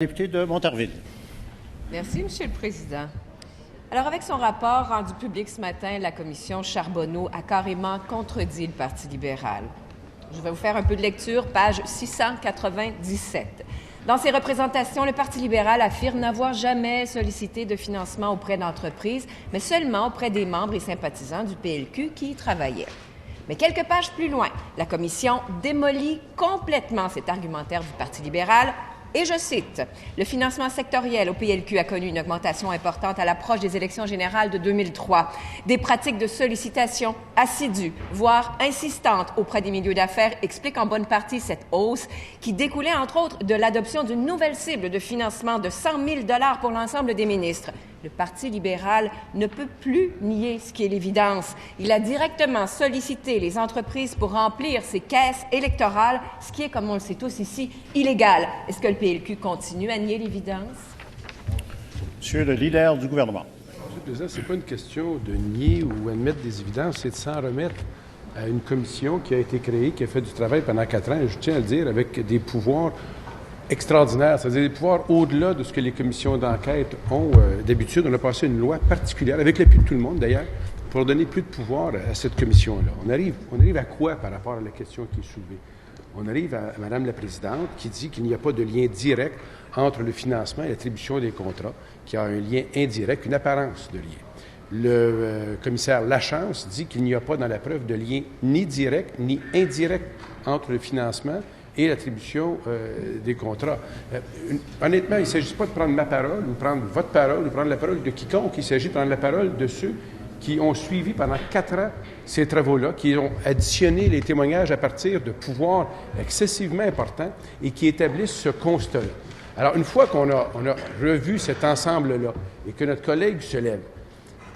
Député de Montarville. Merci, Monsieur le Président. Alors, avec son rapport rendu public ce matin, la commission Charbonneau a carrément contredit le Parti libéral. Je vais vous faire un peu de lecture, page 697. Dans ses représentations, le Parti libéral affirme n'avoir jamais sollicité de financement auprès d'entreprises, mais seulement auprès des membres et sympathisants du PLQ qui y travaillaient. Mais quelques pages plus loin, la commission démolit complètement cet argumentaire du Parti libéral. Et je cite, « Le financement sectoriel au PLQ a connu une augmentation importante à l'approche des élections générales de 2003. Des pratiques de sollicitation assidues, voire insistantes auprès des milieux d'affaires expliquent en bonne partie cette hausse qui découlait entre autres de l'adoption d'une nouvelle cible de financement de 100 000 $ pour l'ensemble des ministres. Le Parti libéral ne peut plus nier ce qui est l'évidence. Il a directement sollicité les entreprises pour remplir ses caisses électorales, ce qui est, comme on le sait tous ici, illégal. Est-ce que le PLQ continue à nier l'évidence? Monsieur le leader du gouvernement. Monsieur le Président, ce n'est pas une question de nier ou admettre des évidences, c'est de s'en remettre à une commission qui a été créée, qui a fait du travail pendant 4 ans, et je tiens à le dire, avec des pouvoirs extraordinaire, c'est-à-dire des pouvoirs au-delà de ce que les commissions d'enquête ont d'habitude. On a passé une loi particulière, avec l'appui de tout le monde d'ailleurs, pour donner plus de pouvoir à cette commission-là. On arrive à quoi par rapport à la question qui est soulevée? On arrive à Mme la Présidente qui dit qu'il n'y a pas de lien direct entre le financement et l'attribution des contrats, qu'il y a un lien indirect, une apparence de lien. Le commissaire Lachance dit qu'il n'y a pas dans la preuve de lien ni direct ni indirect entre le financement et l'attribution des contrats. Honnêtement, il ne s'agit pas de prendre ma parole ou prendre votre parole ou prendre la parole de quiconque. Il s'agit de prendre la parole de ceux qui ont suivi pendant 4 ans ces travaux-là, qui ont additionné les témoignages à partir de pouvoirs excessivement importants et qui établissent ce constat-là. Alors, une fois qu'on a revu cet ensemble-là et que notre collègue se lève,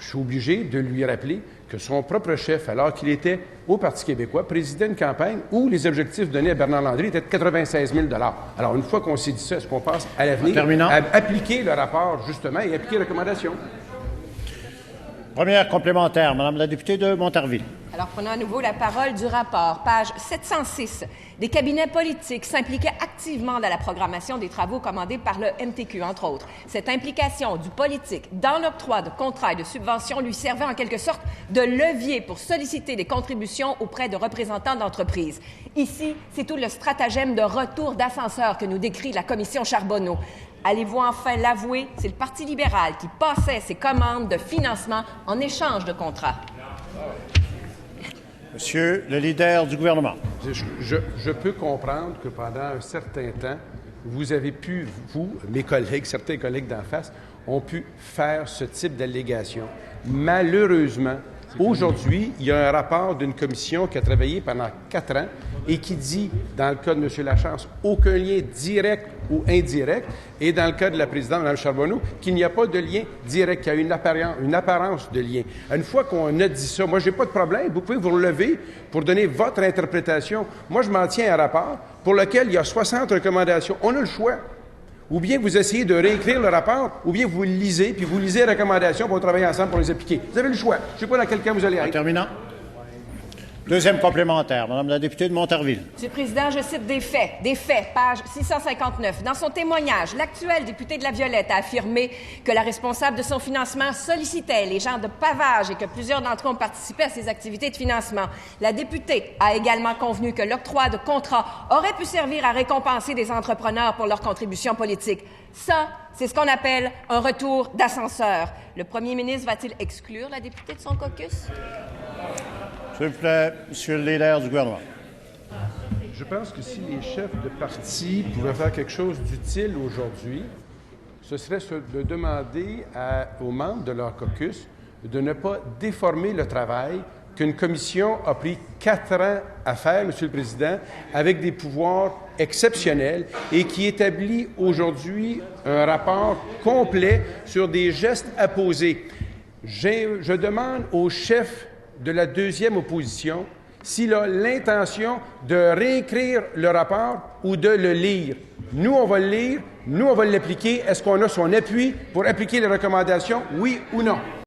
je suis obligé de lui rappeler que son propre chef, alors qu'il était au Parti québécois, présidait une campagne où les objectifs donnés à Bernard Landry étaient de 96 000 $. Alors, une fois qu'on s'est dit ça, est-ce qu'on passe à l'avenir à appliquer le rapport, justement, et appliquer les recommandations? Première complémentaire, Madame la députée de Montarville. Alors, prenons à nouveau la parole du rapport, page 706. Des cabinets politiques s'impliquaient activement dans la programmation des travaux commandés par le MTQ, entre autres. Cette implication du politique dans l'octroi de contrats et de subventions lui servait en quelque sorte de levier pour solliciter des contributions auprès de représentants d'entreprises. Ici, c'est tout le stratagème de retour d'ascenseur que nous décrit la commission Charbonneau. Allez-vous enfin l'avouer, c'est le Parti libéral qui passait ses commandes de financement en échange de contrats. Monsieur le leader du gouvernement. Je peux comprendre que pendant un certain temps, vous avez pu, vous, mes collègues, certains collègues d'en face, ont pu faire ce type d'allégation. Malheureusement, aujourd'hui, il y a un rapport d'une commission qui a travaillé pendant 4 ans et qui dit, dans le cas de M. Lachance, aucun lien direct ou indirect, et dans le cas de la présidente, Mme Charbonneau, qu'il n'y a pas de lien direct, qu'il y a une apparence de lien. Une fois qu'on a dit ça, moi, je n'ai pas de problème, vous pouvez vous relever pour donner votre interprétation. Moi, je m'en tiens à un rapport pour lequel il y a 60 recommandations. On a le choix. Ou bien vous essayez de réécrire le rapport, ou bien vous le lisez, puis vous lisez les recommandations pour travailler ensemble pour les appliquer. Vous avez le choix. Je ne sais pas dans quel cas vous allez arriver. Terminant. Deuxième complémentaire, Madame la députée de Montarville. Monsieur le Président, je cite des faits, page 659. Dans son témoignage, l'actuel député de La Violette a affirmé que la responsable de son financement sollicitait les gens de pavage et que plusieurs d'entre eux ont participé à ces activités de financement. La députée a également convenu que l'octroi de contrats aurait pu servir à récompenser des entrepreneurs pour leurs contributions politiques. Ça, c'est ce qu'on appelle un retour d'ascenseur. Le premier ministre va-t-il exclure la députée de son caucus? S'il vous plaît, Monsieur le leader du gouvernement. Je pense que si les chefs de parti pouvaient faire quelque chose d'utile aujourd'hui, ce serait de demander aux membres de leur caucus de ne pas déformer le travail qu'une commission a pris 4 ans à faire, Monsieur le Président, avec des pouvoirs exceptionnels et qui établit aujourd'hui un rapport complet sur des gestes à poser. Je demande aux chefs de la deuxième opposition s'il a l'intention de réécrire le rapport ou de le lire. Nous, on va le lire, nous, on va l'appliquer. Est-ce qu'on a son appui pour appliquer les recommandations, oui ou non?